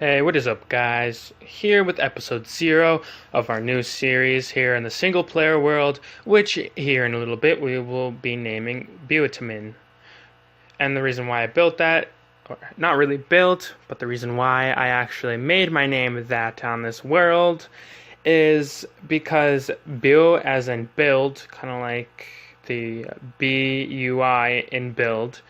Hey, what is up, guys? Here with episode 0 of our new series here in the single player world, which here in a little bit we will be naming Buitimin. And the reason why I built that, or not really built, but the reason why I actually made my name that on this world is because Bu as in build, kind of like the BUI in build,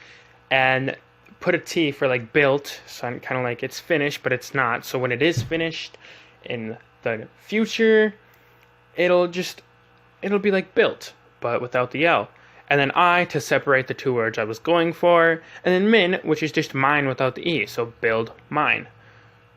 and put a T for like built, so I'm kind of like it's finished, but it's not. So when it is finished in the future, it'll be like built, but without the L. And then I to separate the two words I was going for, and then min, which is just mine without the E, so build mine.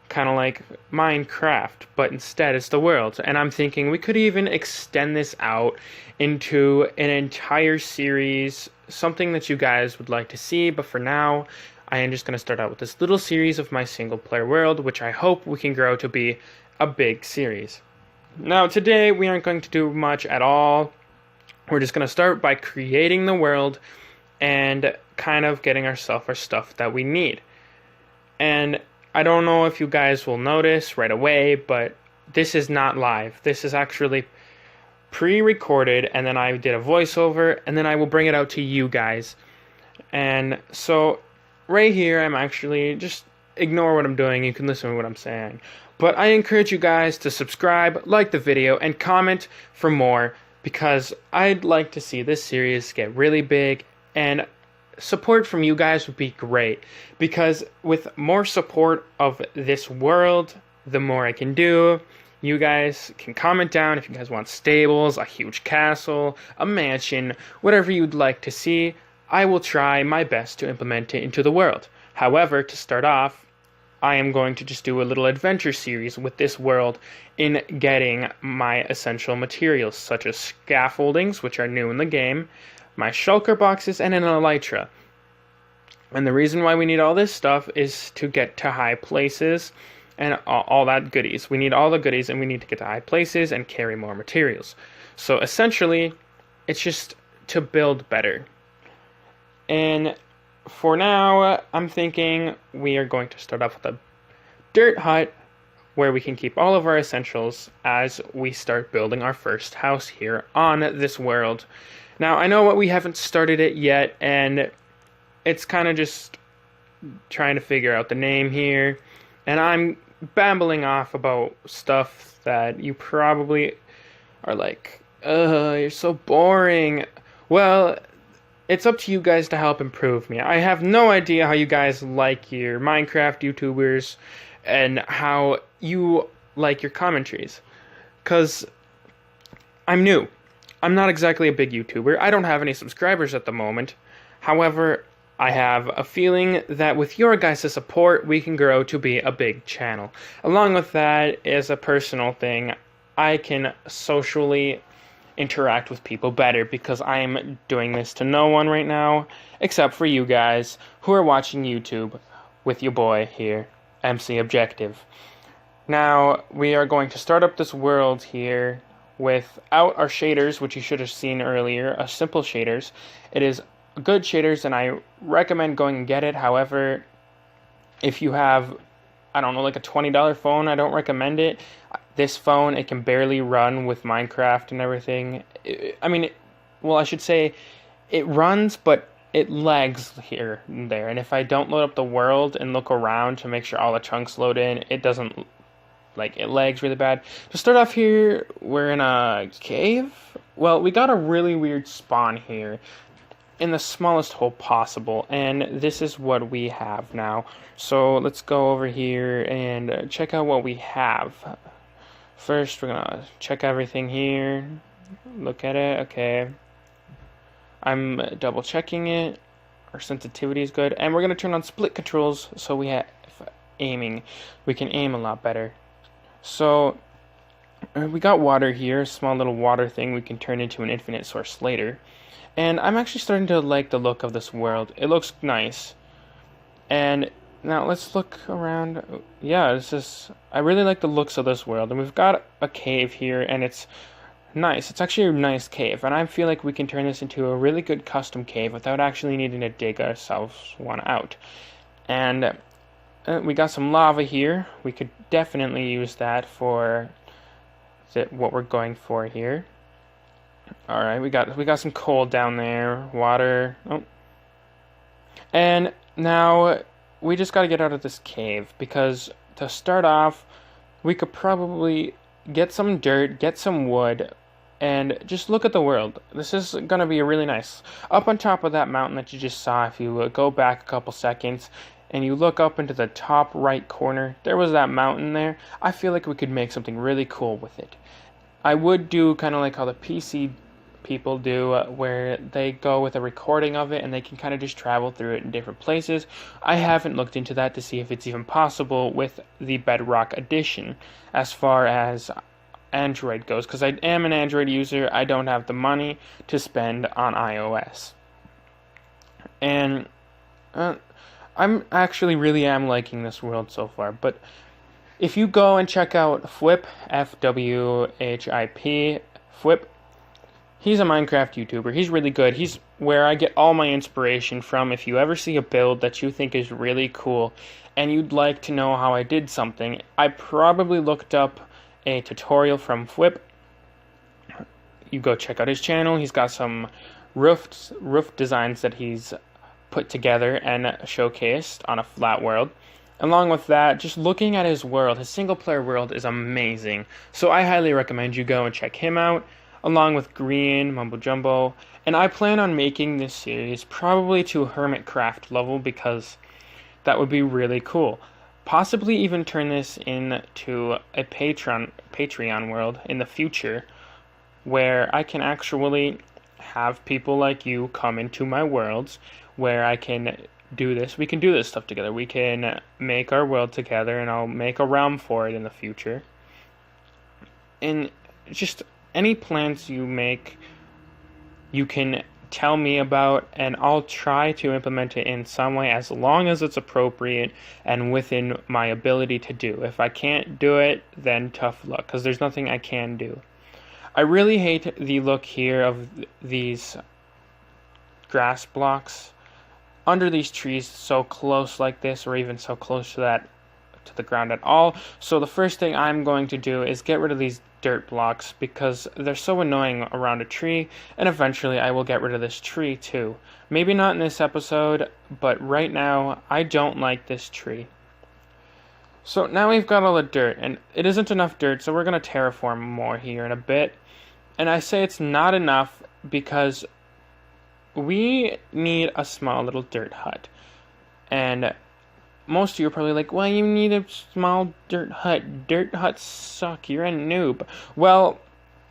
Kind of like Minecraft, but instead it's the world. And I'm thinking we could even extend this out into an entire series, something that you guys would like to see, but for now, I am just going to start out with this little series of my single player world, which I hope we can grow to be a big series. Now, today we aren't going to do much at all. We're just going to start by creating the world and kind of getting ourselves our stuff that we need. And I don't know if you guys will notice right away, but this is not live. This is actually pre-recorded, and then I did a voiceover, and then I will bring it out to you guys. And so right here, I'm actually just ignore what I'm doing. You can listen to what I'm saying. But I encourage you guys to subscribe, like the video, and comment for more, because I'd like to see this series get really big, and support from you guys would be great, because with more support of this world, the more I can do. You guys can comment down if you guys want stables, a huge castle, a mansion, whatever you'd like to see. I will try my best to implement it into the world. However, to start off, I am going to just do a little adventure series with this world in getting my essential materials, such as scaffoldings, which are new in the game, my shulker boxes, and an elytra. And the reason why we need all this stuff is to get to high places and all that goodies. We need all the goodies, and we need to get to high places and carry more materials. So essentially, it's just to build better. And for now, I'm thinking we are going to start off with a dirt hut where we can keep all of our essentials as we start building our first house here on this world. Now, I know what we haven't started it yet, and it's kind of just trying to figure out the name here. And I'm babbling off about stuff that you probably are like, you're so boring. Well, it's up to you guys to help improve me. I have no idea how you guys like your Minecraft YouTubers and how you like your commentaries. Because I'm new. I'm not exactly a big YouTuber. I don't have any subscribers at the moment. However, I have a feeling that with your guys' support, we can grow to be a big channel. Along with that, as a personal thing, I can socially interact with people better, because I'm doing this to no one right now, except for you guys who are watching YouTube with your boy here, MC Objective. Now, we are going to start up this world here without our shaders, which you should have seen earlier, simple shaders. It is good shaders, and I recommend going and get it. However, if you have, I don't know, like a $20 phone, I don't recommend it. This phone, it can barely run with Minecraft and everything. I should say it runs, but it lags here and there. And if I don't load up the world and look around to make sure all the chunks load in, it doesn't, it lags really bad. To start off here, we're in a cave. Well, we got a really weird spawn here in the smallest hole possible, and this is what we have now. So let's go over here and check out what we have. First, we're gonna check everything here. Look at it. Okay. I'm double checking it. Our sensitivity is good, and we're gonna turn on split controls so we have aiming. We can aim a lot better. So we got water here, a small little water thing we can turn into an infinite source later. And I'm actually starting to like the look of this world. It looks nice. And now let's look around. Yeah, I really like the looks of this world. And we've got a cave here, and it's nice. It's actually a nice cave. And I feel like we can turn this into a really good custom cave without actually needing to dig ourselves one out. And We got some lava here. We could definitely use that for what we're going for here. All right, we got some coal down there, water. Oh, and now we just got to get out of this cave because to start off, we could probably get some dirt, get some wood, and just look at the world. This is going to be really nice. Up on top of that mountain that you just saw, if you go back a couple seconds and you look up into the top right corner, there was that mountain there. I feel like we could make something really cool with it. I would do kind of like how the PC people do, where they go with a recording of it and they can kind of just travel through it in different places. I haven't looked into that to see if it's even possible with the Bedrock edition as far as Android goes, because I am an Android user. I don't have the money to spend on iOS. And I'm actually really am liking this world so far, but if you go and check out Fwhip, Fwhip, Fwhip, he's a Minecraft YouTuber. He's really good. He's where I get all my inspiration from. If you ever see a build that you think is really cool and you'd like to know how I did something, I probably looked up a tutorial from Fwhip. You go check out his channel. He's got some roof designs that he's put together and showcased on a flat world. Along with that, just looking at his world, his single player world is amazing. So I highly recommend you go and check him out, along with Green, Mumbo Jumbo. And I plan on making this series probably to Hermitcraft level because that would be really cool. Possibly even turn this into a Patreon world in the future where I can actually have people like you come into my worlds where I can do this. We can do this stuff together. We can make our world together, and I'll make a realm for it in the future. And just any plans you make, you can tell me about, and I'll try to implement it in some way as long as it's appropriate and within my ability to do. If I can't do it, then tough luck, because there's nothing I can do. I really hate the look here of these grass blocks under these trees so close like this, or even so close to the ground at all. So the first thing I'm going to do is get rid of these dirt blocks because they're so annoying around a tree, and eventually I will get rid of this tree too. Maybe not in this episode, but right now I don't like this tree. So now we've got all the dirt, and it isn't enough dirt, so we're going to terraform more here in a bit. And I say it's not enough because we need a small little dirt hut. And most of you are probably like, well, you need a small dirt hut. Dirt huts suck. You're a noob. Well,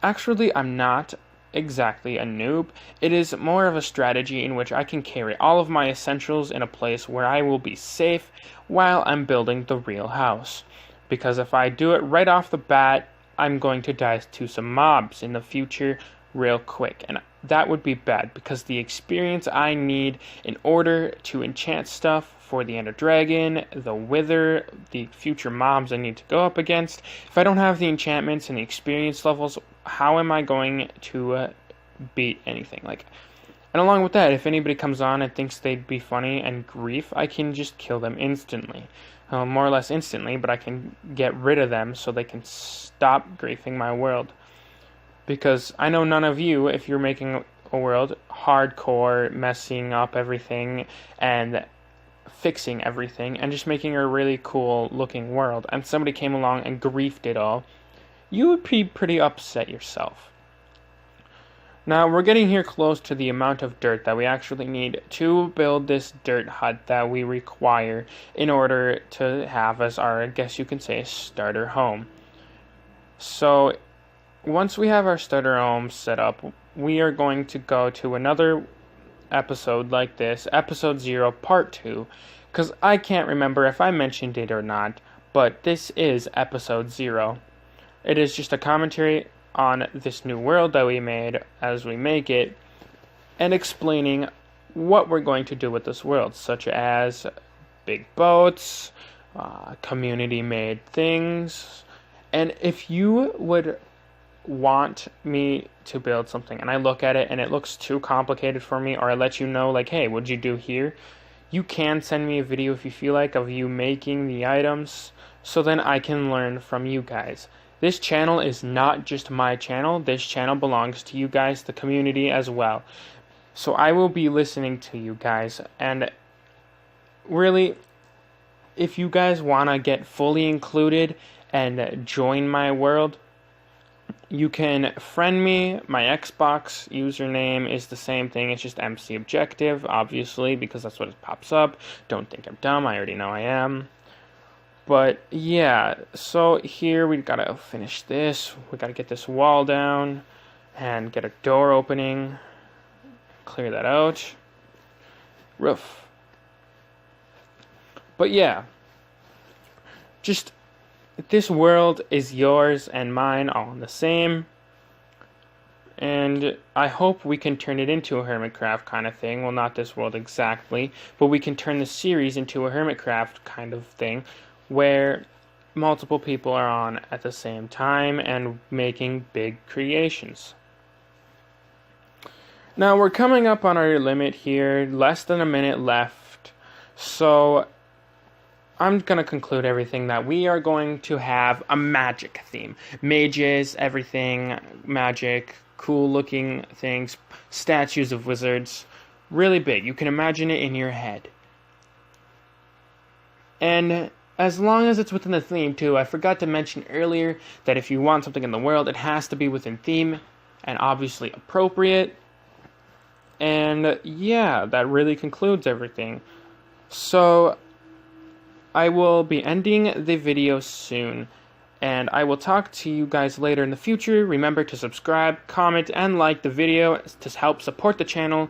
actually, I'm not exactly a noob. It is more of a strategy in which I can carry all of my essentials in a place where I will be safe while I'm building the real house. Because if I do it right off the bat, I'm going to die to some mobs in the future real quick. And that would be bad because the experience I need in order to enchant stuff for the Ender Dragon, the Wither, the future mobs I need to go up against, if I don't have the enchantments and the experience levels, how am I going to beat anything? And along with that, if anybody comes on and thinks they'd be funny and grief, I can just kill them instantly. More or less instantly, but I can get rid of them so they can stop griefing my world. Because I know none of you, if you're making a world hardcore, messing up everything and fixing everything and just making a really cool looking world, and somebody came along and griefed it all, you would be pretty upset yourself. Now we're getting here close to the amount of dirt that we actually need to build this dirt hut that we require in order to have as our, I guess you can say, starter home. So once we have our starter home set up, we are going to go to another episode like this, Episode 0 Part 2, because I can't remember if I mentioned it or not, but this is Episode 0. It is just a commentary on this new world that we made as we make it, and explaining what we're going to do with this world, such as big boats, community-made things, and if you would want me to build something and I look at it and it looks too complicated for me, or I let you know, like, hey, what'd you do here? you can send me a video if you feel like of you making the items, so then I can learn from you guys. This channel is not just my channel. This channel belongs to you guys, the community as well. So I will be listening to you guys, and really, if you guys want to get fully included and join my world, you can friend me. My Xbox username is the same thing. It's just MC Objective, obviously, because that's what it pops up. Don't think I'm dumb. I already know I am. But yeah, so here we gotta finish this. We gotta get this wall down and get a door opening. Clear that out. Roof. But yeah, just this world is yours and mine all the same. And I hope we can turn it into a Hermitcraft kind of thing. Well, not this world exactly, but we can turn the series into a Hermitcraft kind of thing, where multiple people are on at the same time and making big creations. Now we're coming up on our limit here, less than a minute left, so I'm going to conclude everything that we are going to have a magic theme. Mages, everything, magic, cool looking things, statues of wizards, really big. You can imagine it in your head. And as long as it's within the theme too, I forgot to mention earlier that if you want something in the world, it has to be within theme and obviously appropriate. And yeah, that really concludes everything. So I will be ending the video soon, and I will talk to you guys later in the future. Remember to subscribe, comment, and like the video to help support the channel.